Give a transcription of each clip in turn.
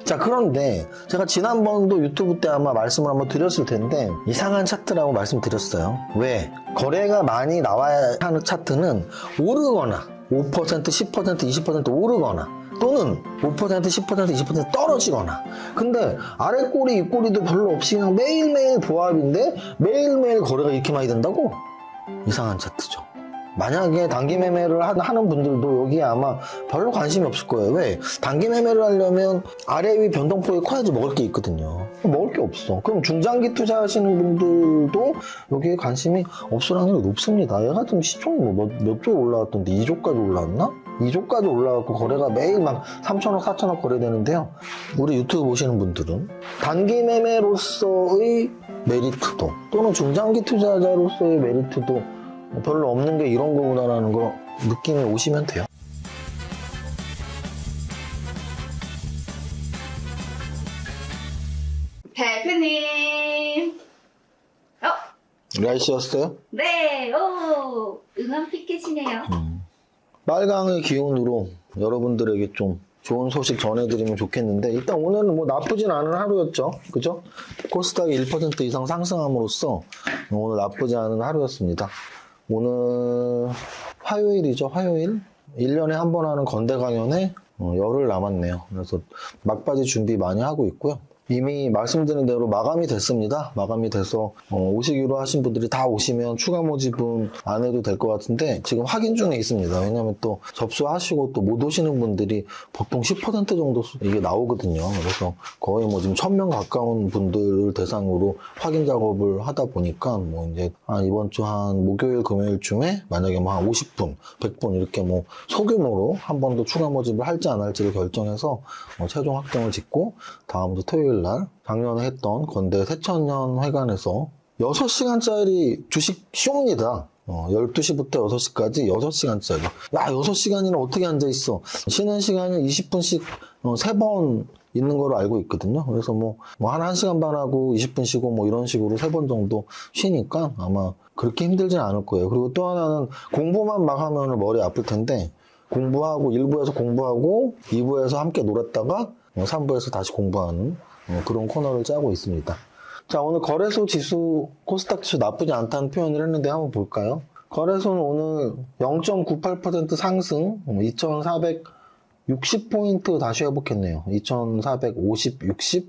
자, 그런데 제가 지난번도 유튜브 때 아마 말씀을 한번 드렸을 텐데 이상한 차트라고 말씀드렸어요. 왜? 거래가 많이 나와야 하는 차트는 오르거나 5%, 10%, 20% 오르거나 또는 5%, 10%, 20% 떨어지거나. 근데 아래 꼬리, 이 꼬리도 별로 없이 그냥 매일매일 보합인데 매일매일 거래가 이렇게 많이 된다고? 이상한 차트죠. 만약에 단기 매매를 하는 분들도 여기에 아마 별로 관심이 없을 거예요. 왜? 단기 매매를 하려면 아래 위 변동폭이 커야지 먹을 게 있거든요. 먹을 게 없어. 그럼 중장기 투자하시는 분들도 여기에 관심이 없을 확률이 높습니다. 얘 같은 시총이 몇 조 올라왔던데 2조까지 올라왔나? 2조까지 올라왔고 거래가 매일 막 3천억, 4천억 거래되는데요. 우리 유튜브 보시는 분들은 단기 매매로서의 메리트도 또는 중장기 투자자로서의 메리트도 별로 없는 게 이런 거구나라는 거 느낌이 오시면 돼요. 대표님. 날씨였어요? 네. 오, 응원 피켓이네요. 빨강의 기운으로 여러분들에게 좀 좋은 소식 전해드리면 좋겠는데 일단 오늘은 뭐 나쁘진 않은 하루였죠. 그죠? 코스닥이 1% 이상 상승함으로써 오늘 나쁘지 않은 하루였습니다. 오늘 화요일이죠. 화요일 1년에 한 번 하는 건대 강연에 열흘 남았네요. 그래서 막바지 준비 많이 하고 있고요. 이미 말씀드린 대로 마감이 됐습니다. 마감이 돼서 오시기로 하신 분들이 다 오시면 추가 모집은 안 해도 될 것 같은데 지금 확인 중에 있습니다. 왜냐하면 또 접수하시고 또 못 오시는 분들이 보통 10% 정도 이게 나오거든요. 그래서 거의 뭐 지금 1000명 가까운 분들을 대상으로 확인 작업을 하다 보니까 뭐 이제 이번 주 한 목요일 금요일쯤에 만약에 뭐 한 50분, 100분 이렇게 뭐 소규모로 한 번 더 추가 모집을 할지 안 할지를 결정해서 최종 확정을 짓고 다음 주 토요일 날 작년에 했던 건대 새천년 회관에서 6시간짜리 주식 쇼입니다. 12시부터 6시까지 6시간짜리. 야, 6시간이나 어떻게 앉아있어? 쉬는 시간이 20분씩 3번 있는 걸로 알고 있거든요. 그래서 한 1시간 반 하고 20분 쉬고 뭐 이런 식으로 3번 정도 쉬니까 아마 그렇게 힘들진 않을 거예요. 그리고 또 하나는 공부만 막 하면 머리 아플 텐데 공부하고 1부에서 공부하고 2부에서 함께 놀았다가 3부에서 다시 공부하는 그런 코너를 짜고 있습니다. 자, 오늘 거래소 지수, 코스닥 지수 나쁘지 않다는 표현을 했는데 한번 볼까요? 거래소는 오늘 0.98% 상승, 2460포인트 다시 회복했네요. 2450, 60.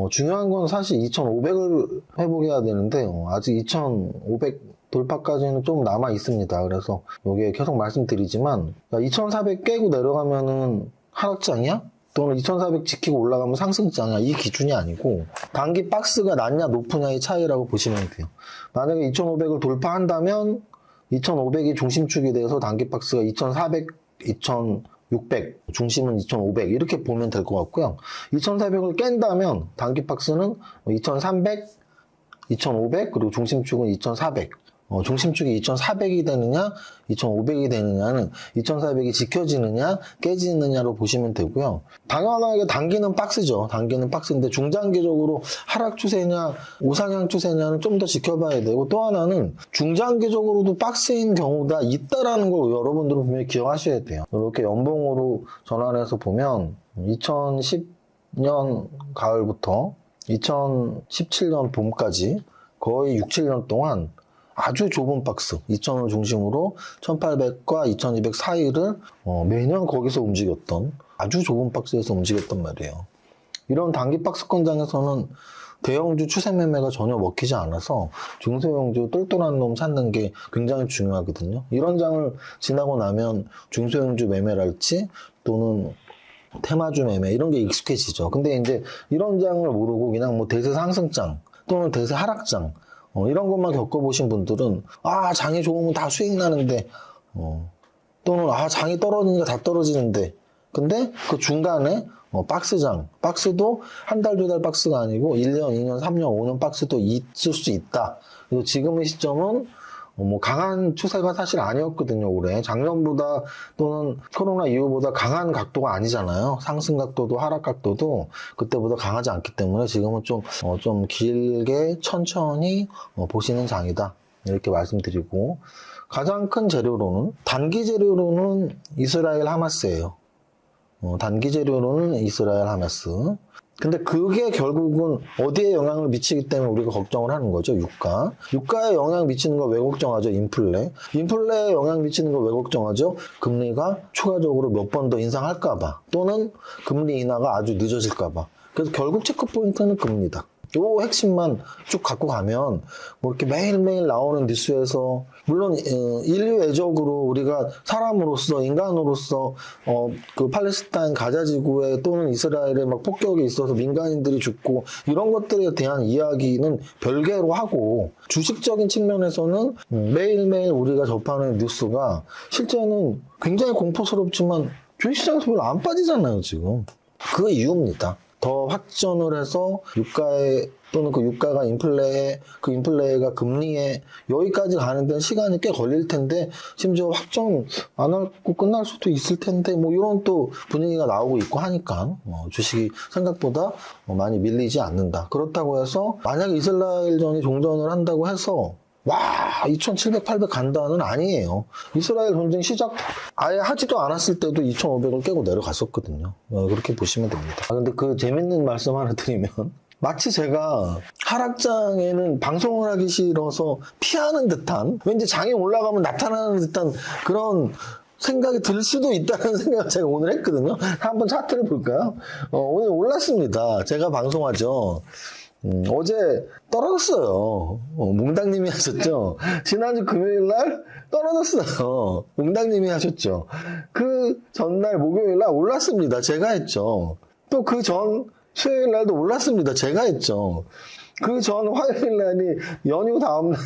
중요한 건 사실 2500을 회복해야 되는데, 아직 2500 돌파까지는 좀 남아 있습니다. 그래서 여기에 계속 말씀드리지만, 2400 깨고 내려가면은 하락장이야? 또는 2400 지키고 올라가면 상승장이야. 이 기준이 아니고 단기 박스가 낮냐 높으냐의 차이라고 보시면 돼요. 만약에 2500을 돌파한다면 2500이 중심축이 돼서 단기 박스가 2400, 2600, 중심은 2500 이렇게 보면 될 것 같고요. 2400을 깬다면 단기 박스는 2300, 2500 그리고 중심축은 2400. 중심축이 2400이 되느냐 2500이 되느냐는 2400이 지켜지느냐 깨지느냐로 보시면 되고요. 당연하게 단기는 박스죠. 단기는 박스인데 중장기적으로 하락 추세냐 우상향 추세냐는 좀 더 지켜봐야 되고, 또 하나는 중장기적으로도 박스인 경우가 있다라는 걸 여러분들은 분명히 기억하셔야 돼요. 이렇게 연봉으로 전환해서 보면 2010년 가을부터 2017년 봄까지 거의 6, 7년 동안 아주 좁은 박스, 2000을 중심으로 1800과 2200 사이를 매년 거기서 움직였던 아주 좁은 박스에서 움직였단 말이에요. 이런 단기 박스권장에서는 대형주 추세 매매가 전혀 먹히지 않아서 중소형주 똘똘한 놈 찾는 게 굉장히 중요하거든요. 이런 장을 지나고 나면 중소형주 매매랄지 또는 테마주 매매 이런 게 익숙해지죠. 근데 이제 이런 장을 모르고 그냥 뭐 대세 상승장 또는 대세 하락장 이런 것만 겪어보신 분들은 장이 좋으면 다 수익 나는데 또는 장이 떨어지니까 다 떨어지는데, 근데 그 중간에 박스장, 박스도 한 달, 두 달 박스가 아니고 1년, 2년, 3년, 5년 박스도 있을 수 있다. 그리고 지금의 시점은 강한 추세가 사실 아니었거든요, 올해. 작년보다 또는 코로나 이후보다 강한 각도가 아니잖아요. 상승 각도도 하락 각도도 그때보다 강하지 않기 때문에 지금은 좀 길게 천천히 보시는 장이다. 이렇게 말씀드리고, 가장 큰 재료로는, 단기 재료로는 이스라엘 하마스예요. 단기 재료로는 이스라엘 하마스. 근데 그게 결국은 어디에 영향을 미치기 때문에 우리가 걱정을 하는 거죠. 유가. 유가에 영향 미치는 걸 왜 걱정하죠? 인플레. 인플레에 영향 미치는 걸 왜 걱정하죠? 금리가 추가적으로 몇 번 더 인상할까 봐. 또는 금리 인하가 아주 늦어질까 봐. 그래서 결국 체크포인트는 금리다. 요 핵심만 쭉 갖고 가면 뭐 이렇게 매일매일 나오는 뉴스에서 물론 인류애적으로 우리가 사람으로서 인간으로서 그 팔레스타인 가자 지구에 또는 이스라엘에 막 폭격이 있어서 민간인들이 죽고 이런 것들에 대한 이야기는 별개로 하고 주식적인 측면에서는 매일매일 우리가 접하는 뉴스가 실제는 굉장히 공포스럽지만 주식시장에서 별로 안 빠지잖아요 지금. 그 이유입니다. 더 확전을 해서 유가에 또는 그 유가가 인플레에 그 인플레가 금리에 여기까지 가는 데는 시간이 꽤 걸릴 텐데 심지어 확전 안 하고 끝날 수도 있을 텐데 뭐 이런 또 분위기가 나오고 있고 하니까 주식이 생각보다 많이 밀리지 않는다. 그렇다고 해서 만약에 이스라엘전이 종전을 한다고 해서 와 2700, 800 간다는 아니에요. 이스라엘 전쟁 시작 아예 하지도 않았을 때도 2500을 깨고 내려갔었거든요. 그렇게 보시면 됩니다. 근데 그 재밌는 말씀 하나 드리면 마치 제가 하락장에는 방송을 하기 싫어서 피하는 듯한 왠지 장이 올라가면 나타나는 듯한 그런 생각이 들 수도 있다는 생각을 제가 오늘 했거든요. 한번 차트를 볼까요? 오늘 올랐습니다. 제가 방송하죠. 어제 떨어졌어요. 몽당님이 하셨죠. 지난주 금요일날 떨어졌어요. 몽당님이 하셨죠. 그 전날 목요일날 올랐습니다. 제가 했죠. 또 그 전 수요일날도 올랐습니다. 제가 했죠. 그 전 화요일날이 연휴 다음날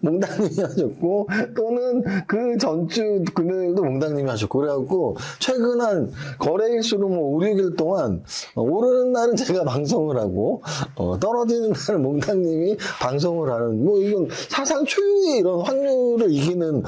몽당님이 하셨고 또는 그 전주 금요일도 몽당님이 하셨고 그래갖고 최근 한 거래일수로 뭐 5, 6일 동안 오르는 날은 제가 방송을 하고 떨어지는 날은 몽당님이 방송을 하는 뭐 이건 사상 초유의 이런 확률을 이기는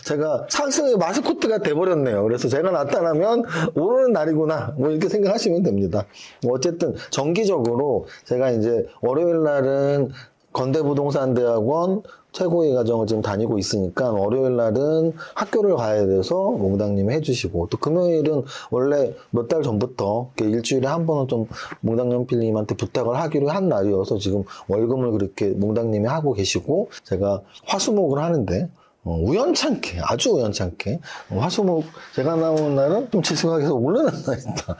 제가 상승의 마스코트가 돼버렸네요. 그래서 제가 나타나면 오르는 날이구나 뭐 이렇게 생각하시면 됩니다. 어쨌든 정기적으로 제가 이제 월요일 날은 건대부동산대학원 최고의 과정을 지금 다니고 있으니까 월요일 날은 학교를 가야 돼서 몽당님이 해주시고 또 금요일은 원래 몇 달 전부터 일주일에 한 번은 좀 몽당연필님한테 부탁을 하기로 한 날이어서 지금 월금을 그렇게 몽당님이 하고 계시고 제가 화수목을 하는데 우연찮게 아주 우연찮게 화수목 제가 나오는 날은 좀 지수가 계속 올라난 날이다.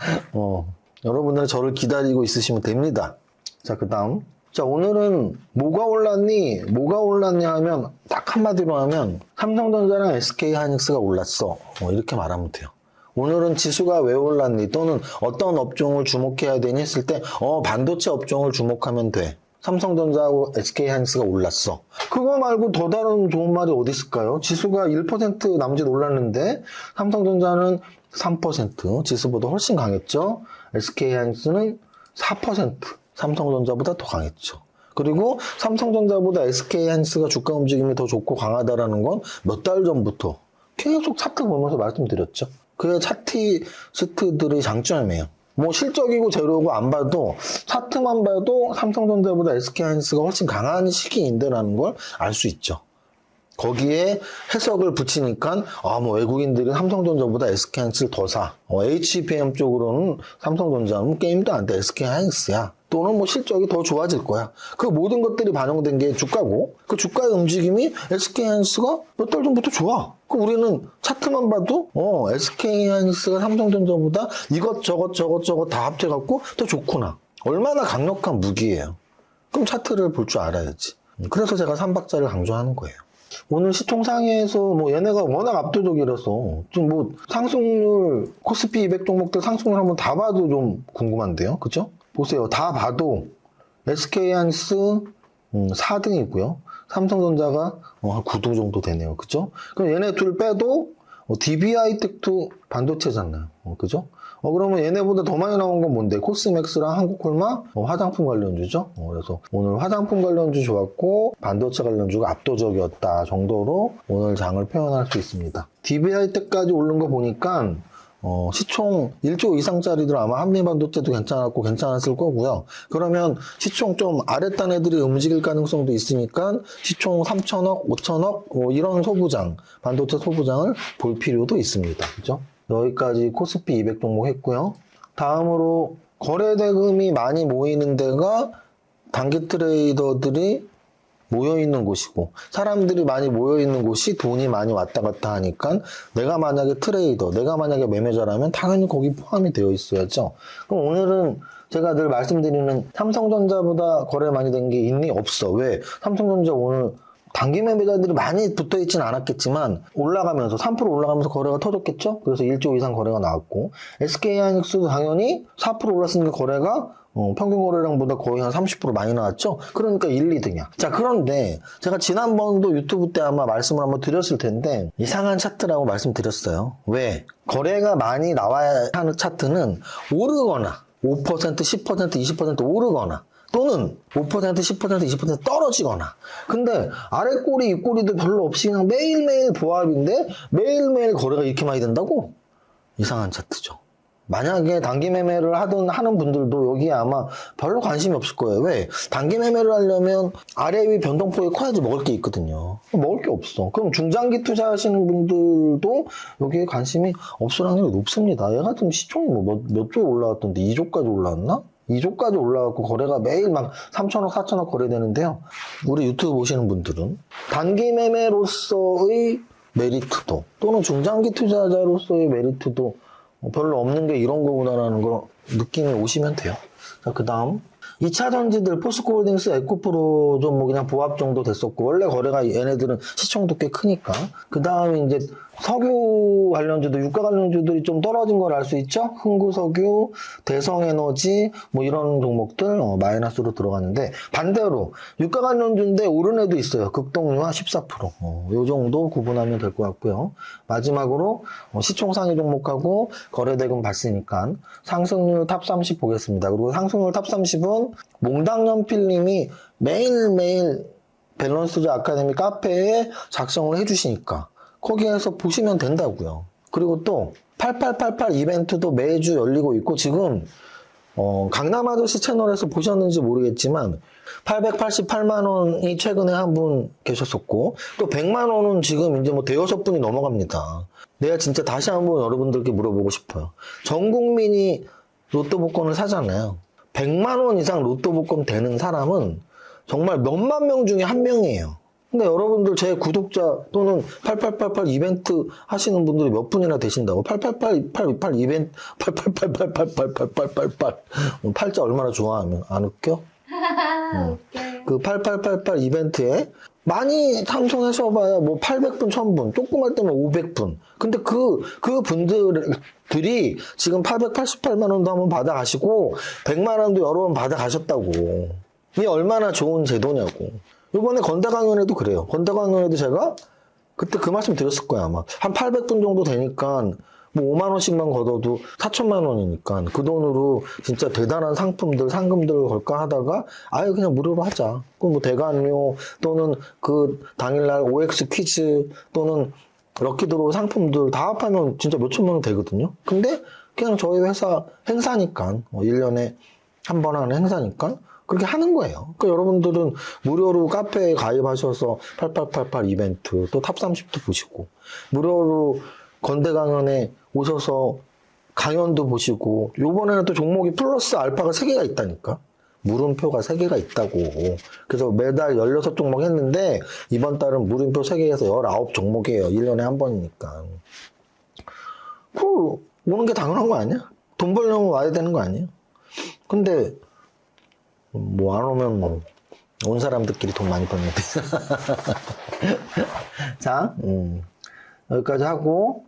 여러분들 저를 기다리고 있으시면 됩니다. 자, 그 다음. 자, 오늘은 뭐가 올랐냐 하면 딱 한마디로 하면 삼성전자랑 SK하이닉스가 올랐어. 이렇게 말하면 돼요. 오늘은 지수가 왜 올랐니 또는 어떤 업종을 주목해야 되니 했을 때 반도체 업종을 주목하면 돼. 삼성전자하고 SK하이닉스가 올랐어. 그거 말고 더 다른 좋은 말이 어디 있을까요? 지수가 1% 남짓 올랐는데 삼성전자는 3% 지수보다 훨씬 강했죠. SK하이닉스는 4% 삼성전자보다 더 강했죠. 그리고 삼성전자보다 SK하이닉스가 주가 움직임이 더 좋고 강하다라는 건 몇 달 전부터 계속 차트 보면서 말씀드렸죠. 그게 차트리스트들의 장점이에요. 뭐 실적이고 재료고 안 봐도 차트만 봐도 삼성전자보다 SK하이닉스가 훨씬 강한 시기인데라는 걸 알 수 있죠. 거기에 해석을 붙이니까 뭐 외국인들이 삼성전자보다 SK하이닉스를 더 사. HBM 쪽으로는 삼성전자는 게임도 안 돼. SK하이닉스야. 또는 뭐 실적이 더 좋아질 거야. 그 모든 것들이 반영된 게 주가고 그 주가의 움직임이 SK하이닉스가 몇 달 전부터 좋아. 그 우리는 차트만 봐도 SK하이닉스가 삼성전자보다 이것저것 다 합쳐갖고 더 좋구나. 얼마나 강력한 무기예요. 그럼 차트를 볼 줄 알아야지. 그래서 제가 3박자를 강조하는 거예요. 오늘 시총 상위에서 뭐 얘네가 워낙 압도적이라서 좀 뭐 상승률 코스피 200 종목들 상승률 한번 다 봐도 좀 궁금한데요. 그죠? 보세요. 다 봐도 SK하이닉스 4등이고요. 삼성전자가 한 9등 정도 되네요. 그죠? 그럼 얘네 둘 빼도 DB하이텍도 반도체잖아요. 그죠? 그러면 얘네보다 더 많이 나온 건 뭔데? 코스맥스랑 한국콜마 화장품 관련주죠. 그래서 오늘 화장품 관련주 좋았고 반도체 관련주가 압도적이었다 정도로 오늘 장을 표현할 수 있습니다. DB하이텍까지 오른 거 보니까 시총 1조 이상짜리들 아마 한미반도체도 괜찮았고 괜찮았을 거고요. 그러면 시총 좀 아랫단 애들이 움직일 가능성도 있으니까 시총 3천억, 5천억 이런 소부장, 반도체 소부장을 볼 필요도 있습니다. 그죠? 여기까지 코스피 200 종목 했고요. 다음으로 거래 대금이 많이 모이는 데가 단기 트레이더들이 모여있는 곳이고 사람들이 많이 모여있는 곳이 돈이 많이 왔다 갔다 하니까 내가 만약에 트레이더, 내가 만약에 매매자라면 당연히 거기 포함이 되어 있어야죠. 그럼 오늘은 제가 늘 말씀드리는 삼성전자보다 거래 많이 된 게 있니? 없어. 왜? 삼성전자 오늘 단기 매매자들이 많이 붙어있진 않았겠지만 올라가면서 3% 올라가면서 거래가 터졌겠죠? 그래서 1조 이상 거래가 나왔고 SK하이닉스도 당연히 4% 올랐으니까 거래가 평균 거래량보다 거의 한 30% 많이 나왔죠? 그러니까 1, 2등이야. 자, 그런데 제가 지난번도 유튜브 때 아마 말씀을 한번 드렸을 텐데 이상한 차트라고 말씀드렸어요. 왜? 거래가 많이 나와야 하는 차트는 오르거나 5%, 10%, 20% 오르거나 또는 5%, 10%, 20% 떨어지거나. 근데 아래 꼬리, 이 꼬리도 별로 없이 그냥 매일매일 보합인데 매일매일 거래가 이렇게 많이 된다고? 이상한 차트죠. 만약에 단기 매매를 하는 분들도 여기에 아마 별로 관심이 없을 거예요. 왜? 단기 매매를 하려면 아래 위 변동폭이 커야지 먹을 게 있거든요. 먹을 게 없어. 그럼 중장기 투자하시는 분들도 여기에 관심이 없을 확률이 높습니다. 얘 같은 시총이 몇 조 올라왔던데 2조까지 올라왔나? 2조까지 올라왔고 거래가 매일 막 3천억, 4천억 거래되는데요. 우리 유튜브 보시는 분들은 단기 매매로서의 메리트도 또는 중장기 투자자로서의 메리트도 별로 없는 게 이런 거구나라는 걸 느낌이 오시면 돼요. 자, 그 다음 2차 전지들 포스코홀딩스, 에코프로 좀 뭐 그냥 보합 정도 됐었고 원래 거래가 얘네들은 시총도 꽤 크니까 그 다음에 이제 석유 관련주들, 유가 관련주들이 좀 떨어진 걸 알 수 있죠. 흥구석유, 대성에너지 뭐 이런 종목들 마이너스로 들어갔는데 반대로 유가 관련주인데 오른 애도 있어요. 극동유화 14%. 요 정도 구분하면 될 것 같고요. 마지막으로 시총 상위 종목하고 거래대금 봤으니까 상승률 탑 30 보겠습니다. 그리고 상승률 탑 30은 몽당연필님이 매일매일 밸런스즈 아카데미 카페에 작성을 해주시니까 거기에서 보시면 된다고요. 그리고 또 8888 이벤트도 매주 열리고 있고 지금 강남 아저씨 채널에서 보셨는지 모르겠지만 888만 원이 최근에 한 분 계셨었고 또 100만 원은 지금 이제 뭐 대여섯 분이 넘어갑니다. 내가 진짜 다시 한번 여러분들께 물어보고 싶어요. 전 국민이 로또 복권을 사잖아요. 100만 원 이상 로또 복권 되는 사람은 정말 몇만 명 중에 한 명이에요. 근데 여러분들 제 구독자 또는 8888 이벤트 하시는 분들이 몇 분이나 되신다고? 8888 이벤트 8888888888 팔자 얼마나 좋아하면 안 웃겨? 웃겨요. 그 8888 이벤트에 많이 참석하셔봐야 뭐 800분, 1000분, 조그만 때면 500분. 근데 그 분들이 지금 888만 원도 한번 받아가시고 100만 원도 여러 번 받아가셨다고. 이게 얼마나 좋은 제도냐고. 이번에 건대강연에도 그래요. 건대강연에도 제가 그때 그 말씀 드렸을 거야 아마. 한 800분 정도 되니까 뭐 5만 원씩만 걷어도 4천만 원이니까 그 돈으로 진짜 대단한 상품들, 상금들을 걸까 하다가 아예 그냥 무료로 하자. 그럼 뭐 대관료 또는 그 당일날 OX 퀴즈 또는 럭키드로우 상품들 다 합하면 진짜 몇 천만 원 되거든요. 근데 그냥 저희 회사 행사니까 1년에 한 번 하는 행사니까 그렇게 하는 거예요. 그러니까 여러분들은 무료로 카페에 가입하셔서 8888 이벤트 또 탑 30도 보시고 무료로 건대 강연에 오셔서 강연도 보시고 요번에는 또 종목이 플러스 알파가 3개가 있다니까. 물음표가 3개가 있다고. 그래서 매달 16종목 했는데 이번 달은 물음표 3개에서 19종목이에요. 1년에 한 번이니까. 그 오는 게 당연한 거 아니야? 돈 벌려면 와야 되는 거 아니에요? 근데 뭐 안 오면 뭐 온 사람들끼리 돈 많이 버는데. 자, 여기까지 하고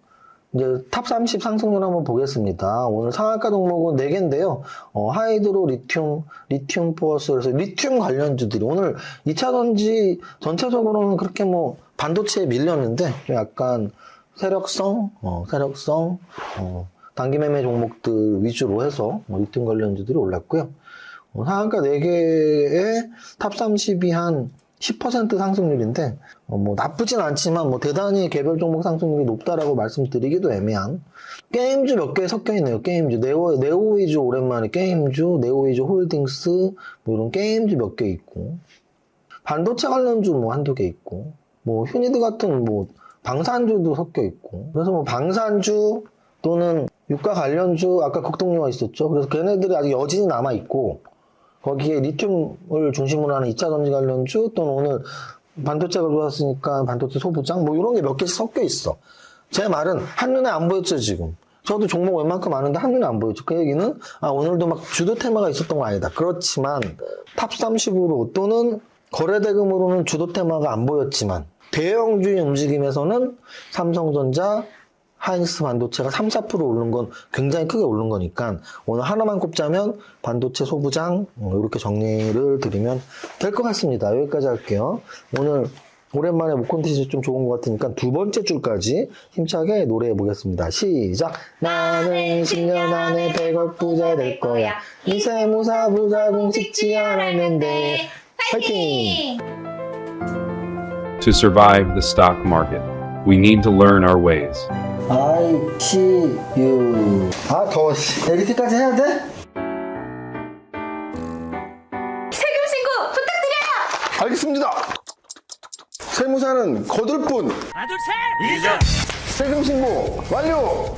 이제 탑 30 상승률 한번 보겠습니다. 오늘 상한가 종목은 4개인데요. 하이드로 리튬 포어스, 그래서 리튬 관련주들이 오늘 2차 전지 전체적으로는 그렇게 뭐 반도체에 밀렸는데 좀 약간 세력성, 단기 매매 종목들 위주로 해서 리튬 관련주들이 올랐고요. 상한가 4개에 탑 30이 한 10% 상승률인데 뭐 나쁘진 않지만 뭐 대단히 개별 종목 상승률이 높다라고 말씀드리기도 애매한 게임주 몇 개 섞여 있네요. 게임주 네오 위주 오랜만에 게임주, 네오 위주 홀딩스 뭐 이런 게임주 몇 개 있고 반도체 관련주 뭐 한두 개 있고 뭐 휴니드 같은 뭐 방산주도 섞여 있고 그래서 뭐 방산주 또는 유가 관련주 아까 극동류가 있었죠. 그래서 걔네들이 아직 여진이 남아 있고 거기에 리튬을 중심으로 하는 2차 전지 관련주 또는 오늘 반도체가 좋았으니까 반도체 소부장 뭐 이런 게 몇 개씩 섞여 있어. 제 말은 한눈에 안 보였죠 지금. 저도 종목 웬만큼 아는데 한눈에 안 보였죠. 그 얘기는 오늘도 막 주도 테마가 있었던 건 아니다. 그렇지만 탑 30으로 또는 거래대금으로는 주도 테마가 안 보였지만 대형주의 움직임에서는 삼성전자, 하이닉스 반도체가 3, 4% 오른 건 굉장히 크게 오른 거니까 오늘 하나만 꼽자면 반도체 소부장 이렇게 정리를 드리면 될 것 같습니다. 여기까지 할게요. 오늘 오랜만에 목 콘텐츠 좀 좋은 것 같으니까 두 번째 줄까지 힘차게 노래해 보겠습니다. 시작! 나는 10년 안에 100억 부자 될 거야. 이 세무사 부자 공식지 않았는데 파이팅! To survive the stock market, we need to learn our ways. ICU 더워. 이렇게까지 해야 돼? 세금 신고 부탁드려요. 알겠습니다. 세무사는 거둘 뿐. 세금 신고 완료.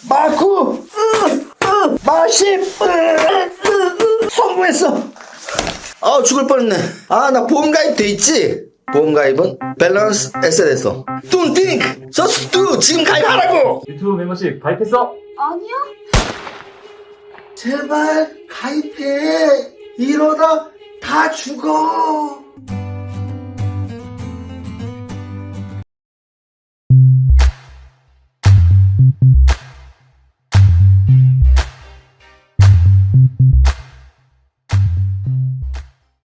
마구 마십 성공했어. 죽을 뻔했네. 나 보험 가입 돼 있지? 보험 가입은 밸런스 에셋에서 Don't think, just do. 지금 가입하라고. 유튜브 멤버십 가입했어? 아니요. 제발 가입해. 이러다 다 죽어.